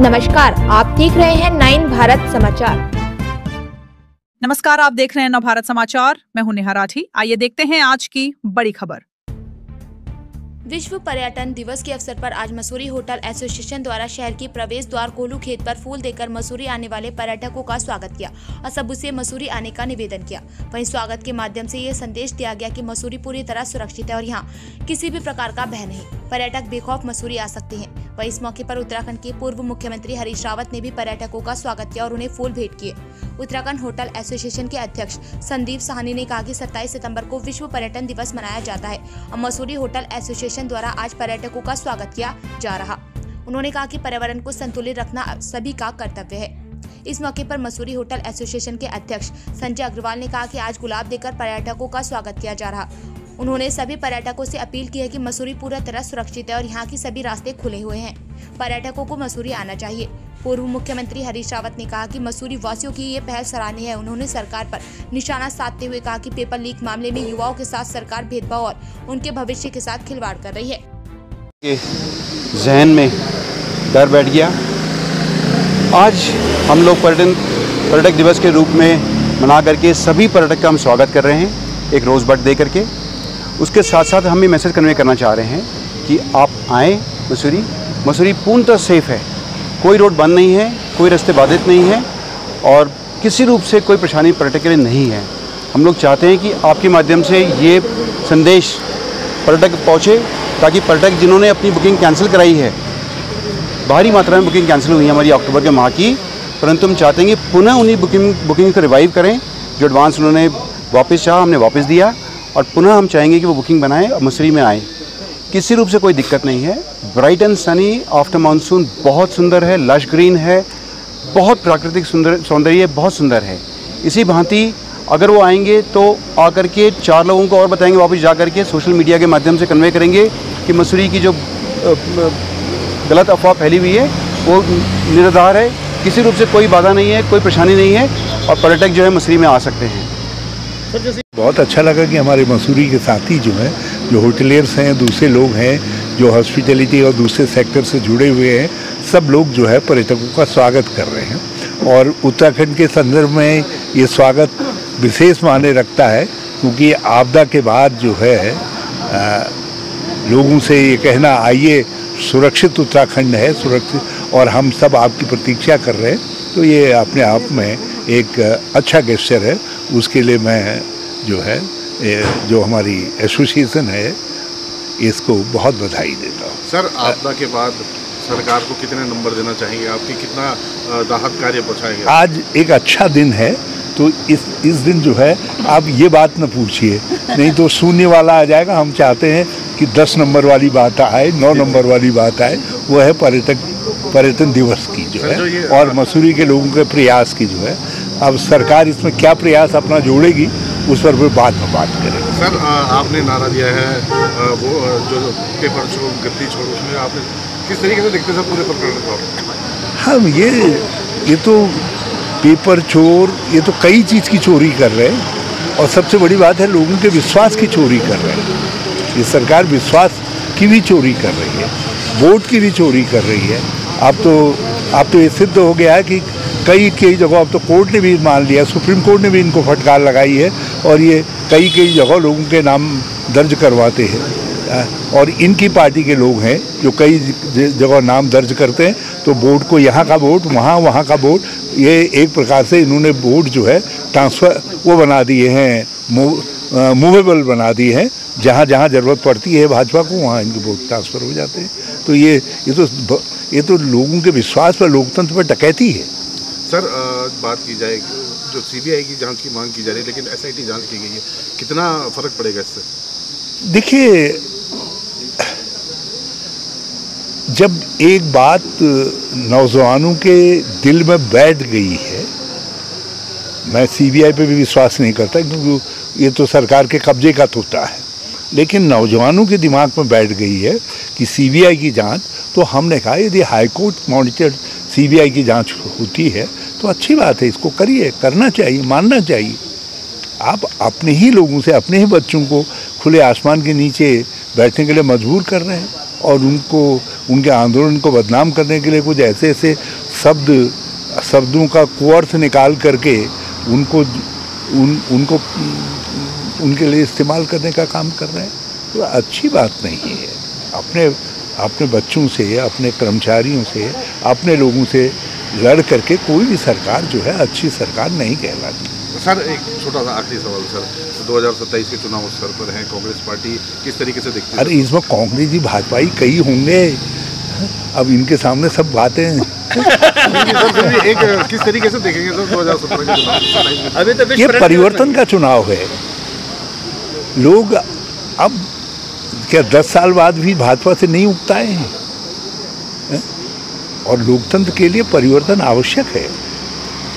नमस्कार, आप देख रहे हैं 9 भारत समाचार। नमस्कार, आप देख रहे हैं 9 भारत समाचार। मैं हूं नेहा राठी। आइए देखते हैं आज की बड़ी खबर। विश्व पर्यटन दिवस के अवसर पर आज मसूरी होटल एसोसिएशन द्वारा शहर की प्रवेश द्वार कोलू खेत पर फूल देकर मसूरी आने वाले पर्यटकों का स्वागत किया और सबसे से मसूरी आने का निवेदन किया। वहीं स्वागत के माध्यम से ये संदेश दिया गया कि मसूरी पूरी तरह सुरक्षित है और यहाँ किसी भी प्रकार का भय नहीं, पर्यटक बेखौफ मसूरी आ सकते हैं। वहीं इस मौके पर उत्तराखंड के पूर्व मुख्यमंत्री हरीश रावत ने भी पर्यटकों का स्वागत किया और उन्हें फूल भेंट किए। उत्तराखंड होटल एसोसिएशन के अध्यक्ष संदीप साहनी ने कहा कि 27 सितंबर को विश्व पर्यटन दिवस मनाया जाता है और मसूरी होटल एसोसिएशन द्वारा आज पर्यटकों का स्वागत किया जा रहा। उन्होंने कहा कि पर्यावरण को संतुलित रखना सभी का कर्तव्य है। इस मौके पर मसूरी होटल एसोसिएशन के अध्यक्ष संजय अग्रवाल ने कहा कि आज गुलाब देकर पर्यटकों का स्वागत किया जा रहा। उन्होंने सभी पर्यटकों से अपील की है कि मसूरी पूरा तरह सुरक्षित है और यहाँ की सभी रास्ते खुले हुए हैं, पर्यटकों को मसूरी आना चाहिए। पूर्व मुख्यमंत्री हरीश रावत ने कहा कि मसूरी वासियों की ये पहल सराहनीय है। उन्होंने सरकार पर निशाना साधते हुए कहा कि पेपर लीक मामले में युवाओं के साथ सरकार भेदभाव और उनके भविष्य के साथ खिलवाड़ कर रही है। जहन में डर बैठ गया। आज हम लोग पर्यटक दिवस के रूप में मना करके सभी पर्यटक का हम स्वागत कर रहे हैं, एक रोज़ बट दे करके। उसके साथ साथ हम ये मैसेज कन्वे करना चाह रहे हैं कि आप आएँ मसूरी पूर्णतः सेफ़ है, कोई रोड बंद नहीं है, कोई रास्ते बाधित नहीं है और किसी रूप से कोई परेशानी पर्यटक के लिए नहीं है। हम लोग चाहते हैं कि आपके माध्यम से ये संदेश पर्यटक पहुँचे ताकि पर्यटक जिन्होंने अपनी बुकिंग कैंसिल कराई है, भारी मात्रा में बुकिंग कैंसिल हुई है हमारी अक्टूबर के माह की, परंतु हम चाहते हैं कि पुनः उन्हीं बुकिंग को रिवाइव करें। जो एडवांस उन्होंने वापस चाहा, हमने वापस दिया और पुनः हम चाहेंगे कि वो बुकिंग बनाएं और मसूरी में आएँ। किसी रूप से कोई दिक्कत नहीं है। Bright and Sunny after monsoon बहुत सुंदर है, लश ग्रीन है, बहुत प्राकृतिक सौंदर्य बहुत सुंदर है। इसी भांति अगर वो आएंगे तो आकर के 4 लोगों को और बताएंगे, वापस जा कर के सोशल मीडिया के माध्यम से कन्वे करेंगे कि मसूरी की जो गलत अफवाह फैली हुई है वो निराधार है, किसी रूप से कोई बाधा नहीं है, कोई परेशानी नहीं है और पर्यटक जो है मसूरी में आ सकते हैं। बहुत अच्छा लगा कि हमारे मसूरी के साथी जो हैं, जो होटलियर्स हैं, दूसरे लोग हैं जो हॉस्पिटैलिटी और दूसरे सेक्टर से जुड़े हुए हैं, सब लोग जो है पर्यटकों का स्वागत कर रहे हैं। और उत्तराखंड के संदर्भ में ये स्वागत विशेष मायने रखता है क्योंकि आपदा के बाद जो है लोगों से ये कहना आइए सुरक्षित उत्तराखंड है, सुरक्षित और हम सब आपकी प्रतीक्षा कर रहे हैं, तो ये अपने आप में एक अच्छा गेस्चर है। उसके लिए मैं जो है जो हमारी एसोसिएशन है इसको बहुत बधाई देता हूँ। सर, आपदा के बाद सरकार को कितने नंबर देना चाहेंगे, आपकी कितना राहत कार्य पहुँचाएंगे? आज एक अच्छा दिन है तो इस दिन जो है आप ये बात न पूछिए, नहीं तो शून्य वाला आ जाएगा। हम चाहते हैं कि 10 नंबर वाली बात आए, 9 नंबर वाली बात आए। वो है पर्यटन दिवस की जो है और मसूरी के लोगों के प्रयास की जो है। अब सरकार इसमें क्या प्रयास अपना जोड़ेगी उस पर बाद में बात करेंगे। सर, आपने नारा दिया है वो जो पेपर छोड़ गद्दी छोड़, उसमें आपने किस तरीके से देखते हैं पूरे प्रकरण को? हम ये तो पेपर चोर, ये तो कई चीज़ की चोरी कर रहे हैं और सबसे बड़ी बात है लोगों के विश्वास की चोरी कर रहे हैं। ये सरकार विश्वास की भी चोरी कर रही है, वोट की भी चोरी कर रही है। अब तो ये सिद्ध हो गया है कि कई जगह अब तो कोर्ट ने भी मान लिया, सुप्रीम कोर्ट ने भी इनको फटकार लगाई है और ये कई जगह लोगों के नाम दर्ज करवाते हैं और इनकी पार्टी के लोग हैं जो कई जगह नाम दर्ज करते हैं। तो वोट को यहाँ का वोट वहाँ का वोट, ये एक प्रकार से इन्होंने वोट जो है ट्रांसफ़र वो बना दिए हैं, मूवेबल बना दिए हैं। जहाँ जहाँ ज़रूरत पड़ती है भाजपा को वहाँ इनके वोट ट्रांसफ़र हो जाते हैं। तो ये तो लोगों के विश्वास पर, लोकतंत्र पर डकैती है। सर, बात की जाए जो सीबीआई की जांच की मांग की जा रही है लेकिन एसआईटी जांच की गई है, कितना फ़र्क पड़ेगा इससे? देखिए, जब एक बात नौजवानों के दिल में बैठ गई है, मैं सीबीआई पे भी विश्वास नहीं करता क्योंकि ये तो सरकार के कब्जे का तोता है, लेकिन नौजवानों के दिमाग में बैठ गई है कि सीबीआई की जांच, तो हमने कहा यदि हाईकोर्ट मॉनिटर्ड सीबीआई की जांच होती है तो अच्छी बात है, इसको करिए, करना चाहिए, मानना चाहिए। आप अपने ही लोगों से, अपने ही बच्चों को खुले आसमान के नीचे बैठने के लिए मजबूर कर रहे हैं। और उनको उनके आंदोलन को बदनाम करने के लिए कुछ ऐसे ऐसे शब्दों का कुअर्थ निकाल करके उनको उनके लिए इस्तेमाल करने का काम कर रहे हैं, तो अच्छी बात नहीं है। अपने बच्चों से, अपने कर्मचारियों से, अपने लोगों से लड़ करके कोई भी सरकार जो है अच्छी सरकार नहीं कहलाती। सर एक छोटा सा आखिरी सवाल सर, 2027 के चुनाव सर पर हैं, कांग्रेस पार्टी किस तरीके से दिखती है? अरे इसमें कांग्रेस जी भाजपाई कई होंगे, अब इनके सामने सब बातें हैं। एक किस तरीके से देखेंगे सर 2017 के चुनाव? अभी तो ये परिवर्तन का चुनाव है। लोग अब क्या 10 साल बाद भी भाजपा से नहीं उगताए हैं? और लोकतंत्र के लिए परिवर्तन आवश्यक है।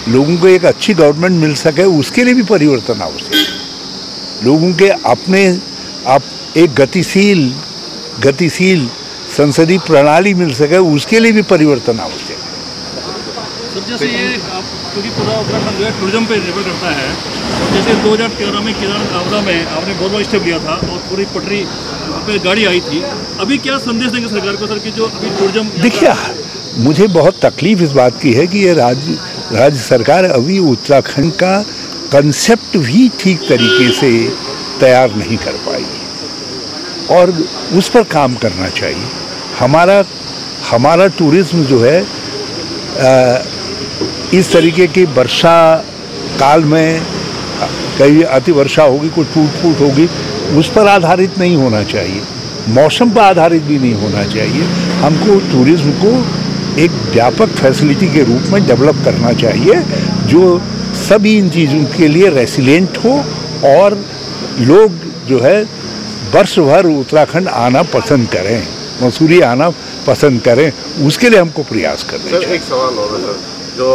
लोगों को एक अच्छी गवर्नमेंट मिल सके उसके लिए भी परिवर्तन आवश्यक है। लोगों के अपने एक गतिशील संसदीय प्रणाली मिल सके उसके लिए भी परिवर्तन आवश्यक है। सर जैसे ये क्योंकि पूरा उत्तराखंड जो है टूरिज्म पे निर्भर करता है, जैसे 2013 में केदारनाथ आपदा में आपने बहुत बड़ा स्टेप लिया था और पूरी पटरी पे गाड़ी आई थी, अभी क्या संदेश देंगे सरकार को सर कि जो अभी टूरिज्म? देखिए, मुझे बहुत तकलीफ इस बात की है कि ये राज्य सरकार अभी उत्तराखंड का कंसेप्ट भी ठीक तरीके से तैयार नहीं कर पाई और उस पर काम करना चाहिए। हमारा टूरिज्म जो है इस तरीके की वर्षा काल में कहीं अति वर्षा होगी, कोई टूट फूट होगी, उस पर आधारित नहीं होना चाहिए, मौसम पर आधारित भी नहीं होना चाहिए। हमको टूरिज्म को एक व्यापक फैसिलिटी के रूप में डेवलप करना चाहिए जो सभी इन चीज़ों के लिए रेसिलेंट हो और लोग जो है वर्ष भर उत्तराखंड आना पसंद करें, मसूरी आना पसंद करें, उसके लिए हमको प्रयास करना चाहिए। सर एक सवाल और है सर, जो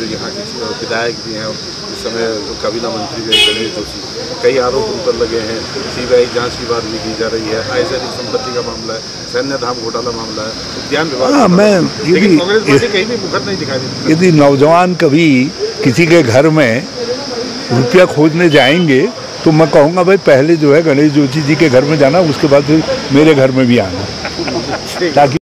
यहाँ के विधायक भी हैं इस समय, काबीना मंत्री भी हैं गणेश जोशी, कई आरोप उन पर लगे हैं, सीबीआई जांच की बात भी की जा रही है, आयसैनिक संपत्ति का मामला है, सैन्य धाम घोटाला मामला है, उद्यान विभाग। लेकिन कांग्रेस पार्टी कहीं भी मुखर नहीं दिखाई देती। यदि नौजवान कभी किसी के घर में रुपया खोजने जाएंगे तो मैं कहूँगा भाई पहले जो है गणेश जोशी जी के घर में जाना, उसके बाद फिर मेरे घर में भी आना, ताकि